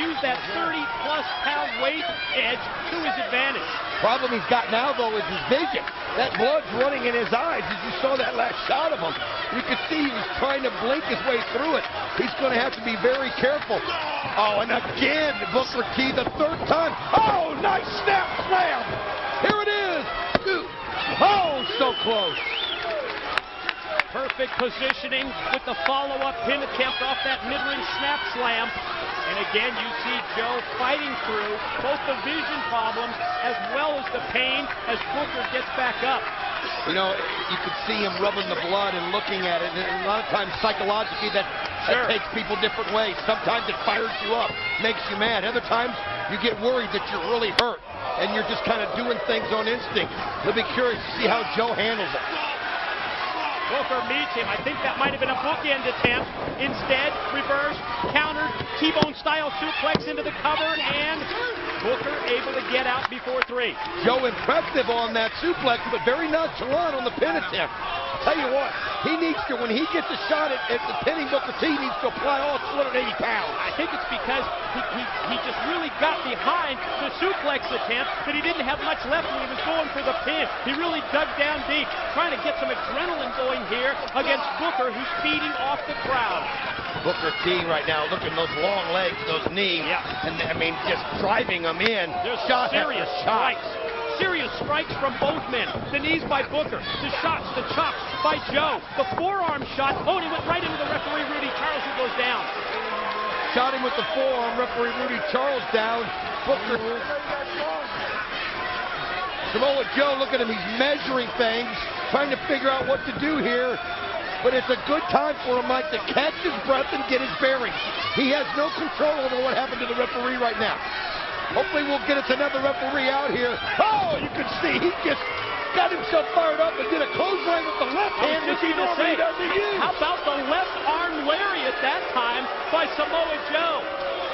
use that 30-plus pound weight edge to his advantage. Problem he's got now, though, is his vision. That blood's running in his eyes. As you saw that last shot of him, you could see he was trying to blink his way through it. He's going to have to be very careful. Oh, and again, Booker T, the third time. Oh, nice snap slam. Here it is. Oh, so close. Perfect positioning with the follow-up pin attempt off that mid-range snap slam. And again, you see Joe fighting through both the vision problems as well as the pain as Booker gets back up. You know, you could see him rubbing the blood and looking at it. And a lot of times psychologically that takes people different ways. Sometimes it fires you up, makes you mad. Other times you get worried that you're really hurt and you're just kind of doing things on instinct. You'll be curious to see how Joe handles it. Booker meets him. I think that might have been a bookend attempt. Instead, reverse, countered, T-bone style suplex into the cover, and Booker able to get out before 3. Joe impressive on that suplex, but very nonchalant on the pin attempt. Tell you what, he needs to, when he gets a shot at the pinning Booker T, he needs to apply all 280 pounds. I think it's because he just really got behind the suplex attempt that he didn't have much left when he was going for the pin. He really dug down deep, trying to get some adrenaline going here against Booker, who's feeding off the crowd. Booker T right now, look at those long legs, those knees, and I mean, just driving them in. There's shot serious strikes. Serious strikes from both men. The knees by Booker, the shots, the chops by Joe, the forearm shot. Oh, and he went right into the referee, Rudy Charles, who goes down. Shot him with the forearm, referee Rudy Charles down. Booker. Samoa Joe, look at him, he's measuring things, trying to figure out what to do here. But it's a good time for him, Mike, to catch his breath and get his bearings. He has no control over what happened to the referee right now. Hopefully we'll get us another referee out here. Oh, you can see he just got himself fired up and did a clothesline with the left hand, which he normally doesn't use. How about the left arm lariat that time by Samoa Joe?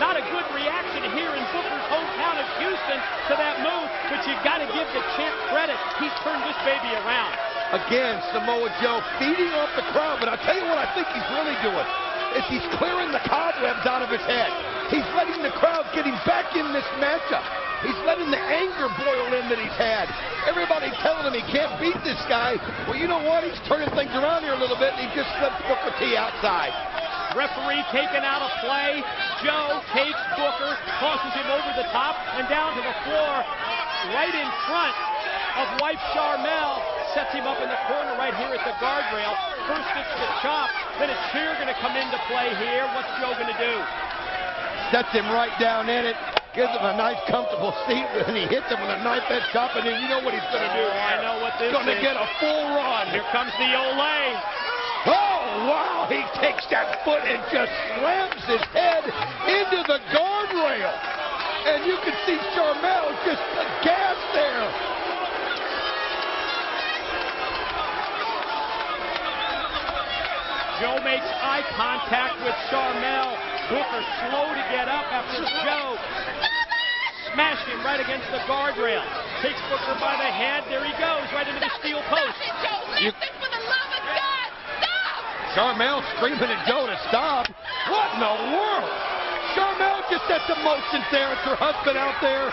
Not a good reaction here in Booker's hometown of Houston to that move, but you got to give the champ credit. He's turned this baby around. Again, Samoa Joe feeding off the crowd, but I'll tell you what I think he's really doing is he's clearing the cobwebs out of his head. He's letting the crowd get him back in this matchup. He's letting the anger boil in that he's had. Everybody telling him he can't beat this guy. Well, you know what? He's turning things around here a little bit, and he just slipped Booker T outside. Referee taken out of play. Joe takes Booker, tosses him over the top and down to the floor right in front of wife Charmel. Sets him up in the corner right here at the guardrail. First it's the chop, then a chair going to come into play here. What's Joe going to do? Sets him right down in it. Gives him a nice comfortable seat, and he hits him with a knife edge chop, and then you know what he's going to do. I know what this is. Going to get a full run. Here comes the Olay. Oh, wow, he takes that foot and just slams his head into the guardrail. And you can see Charmel just aghast there. Joe makes eye contact with Charmel. Booker slow to get up after Joe smashed him right against the guardrail. Takes Booker by the head. There he goes, right into the steel post. For the love of God, stop! Charmel screaming at Joe to stop. What in the world? Charmel just set the motions there. It's her husband out there.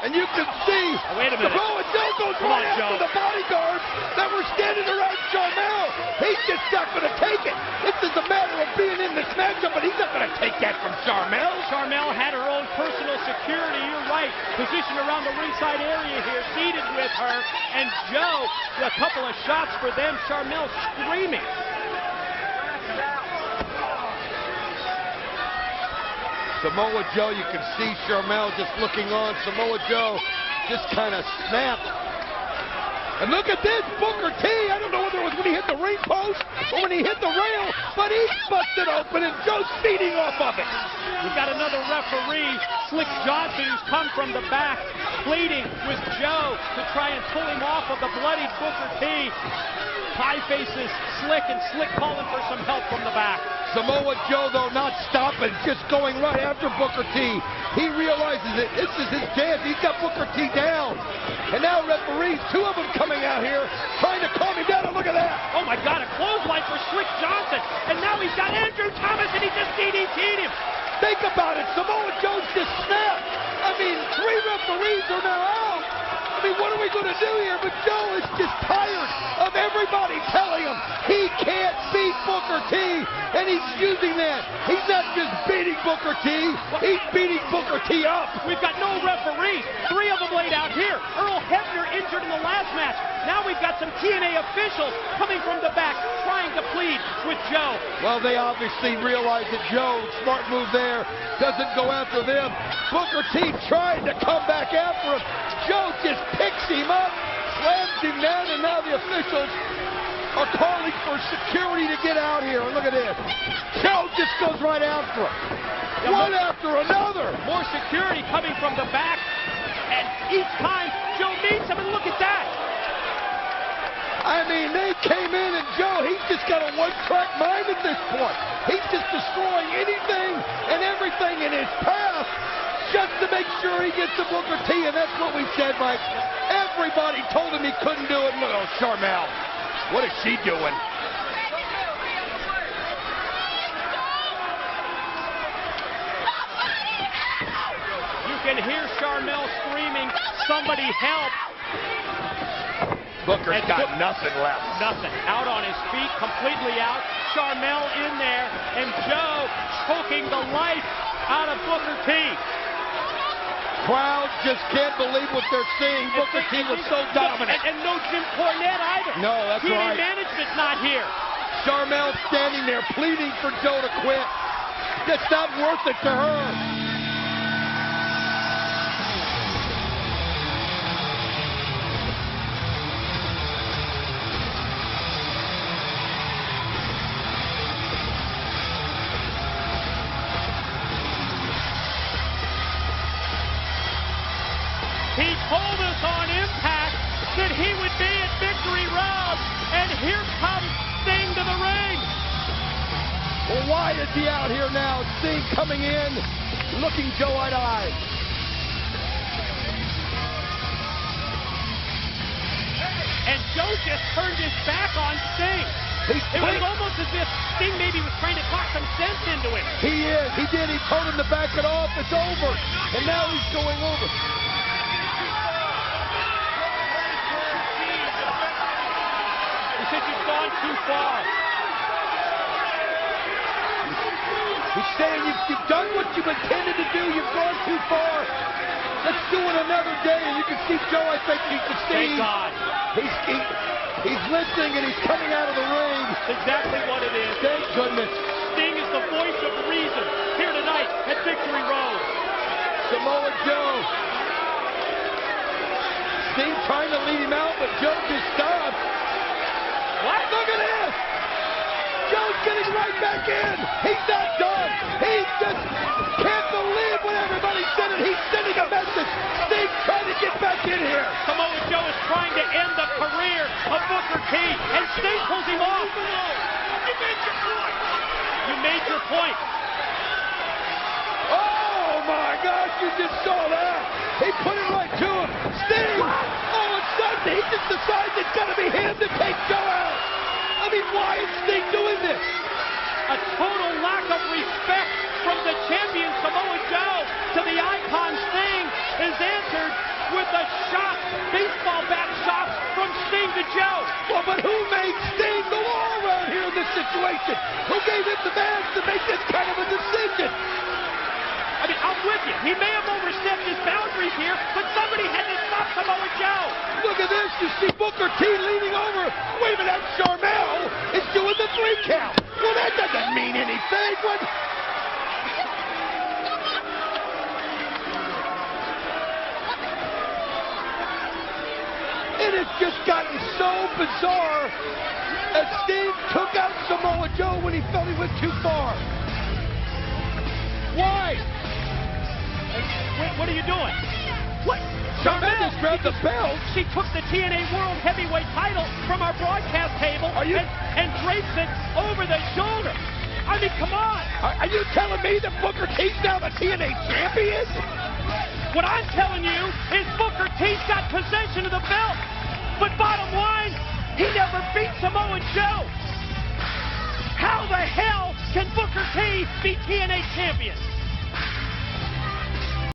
And you can see wait a minute. Samoa Joe goes right after the bodyguards that were standing around Charmel. He's just not going to take it. This is a matter of being in this matchup, but he's not going to take that from Charmel. Charmel had her own personal security. You're right. Positioned around the ringside area here, seated with her. And Joe, a couple of shots for them. Charmel screaming. Samoa Joe, you can see Charmel just looking on. Samoa Joe just kind of snapped. And look at this, Booker T. I don't know whether it was when he hit the ring post or when he hit the rail, but he's busted open and Joe's feeding off of it. We've got another referee, Slick Johnson, who's come from the back, pleading with Joe to try and pull him off of the bloodied Booker T. Pie faces Slick, and Slick calling for some help from the back. Samoa Joe, though, not stopping, just going right after Booker T. He realizes that this is his chance. He's got Booker T down. And now referees, two of them coming out here, trying to calm him down. And look at that. Oh, my God, a clothesline for Slick Johnson. And now he's got Andrew Thomas, and he just DDT'd him. Think about it. Samoa Joe's just snapped. I mean, 3 referees are now out. I mean, what are we going to do here? But Joe is just tired of everybody telling him he can't beat Booker T, and he's using that. He's not just beating Booker T, he's beating Booker T up. We've got no referees. 3 of them laid out here. Earl Hebner injured in the last match. Now we've got some TNA officials coming from the back trying to plead with Joe. Well, they obviously realize that Joe, smart move there, doesn't go after them. Booker T trying to come back after him. Joe just picks him up, slams him down, and now the officials are calling for security to get out here. And look at this. Joe just goes right after him. One after another. More security coming from the back. And each time Joe meets him, and look at that. I mean, they came in, and Joe, he's just got a one-track mind at this point. He's just destroying anything and everything in his path just to make sure he gets to Booker T, and that's what we said, Mike. Everybody told him he couldn't do it. Look at Charmel. What is she doing? You can hear Charmel screaming, "Somebody help!" Booker's got nothing left. Nothing. Out on his feet, completely out. Charmel in there, and Joe choking the life out of Booker T. Crowd just can't believe what they're seeing. Booker T was so dominant. And no Jim Cornette either. No, that's TNA right. management's not here. Charmel standing there pleading for Joe to quit. It's not worth it to her. He told us on Impact that he would be at Victory Road, and here comes Sting to the ring. Well, why is he out here now? Sting coming in, looking Joe eye to eye. And Joe just turned his back on Sting. It was almost as if Sting maybe was trying to talk some sense into him. He is. He did. He told him to back it off. It's over. And now he's going over. He said you've gone too far. He's saying you've done what you've intended to do. You've gone too far. Let's do it another day. And you can see Joe, I think you can see. Thank God. He's listening and he's coming out of the ring. That's exactly what it is. Thank goodness. Sting is the voice of reason here tonight at Victory Road. Samoa Joe. Sting trying to lead him out, but Joe just stopped. What? Look at this! Joe's getting right back in. He's not done. He just can't believe what everybody's saying. He's sending a message. Sting trying to get back in here. Samoa Joe is trying to end the career of Booker T, and Sting pulls him off. You made your point. You made your point. Oh my gosh, you just saw that. He put it right to him. Sting! All of a sudden, he just decides it's got to be him to take Joe out. I mean, why is Sting doing this? A total lack of respect from the champion Samoa Joe to the icon Sting is answered with a shot, baseball bat shot from Sting to Joe. Well, but who made Sting the law around here in this situation? Who gave him the badge to make this kind of a decision? I mean, I'm with you. He may have overstepped his boundaries here, but somebody had to stop Samoa Joe. Look at this. You see Booker T leaning over. Wait a minute, that's Charmel is doing the 3 count. Well, that doesn't mean anything. What? It has just gotten so bizarre as Sting took out Samoa Joe when he felt he went too far. Why? What are you doing? What? Charmel just grabbed the belt. She took the TNA World Heavyweight title from our broadcast table and drapes it over the shoulder. I mean, come on. Are you telling me that Booker T's now the TNA champion? What I'm telling you is Booker T's got possession of the belt. But bottom line, he never beat Samoa Joe. How the hell can Booker T be TNA champion?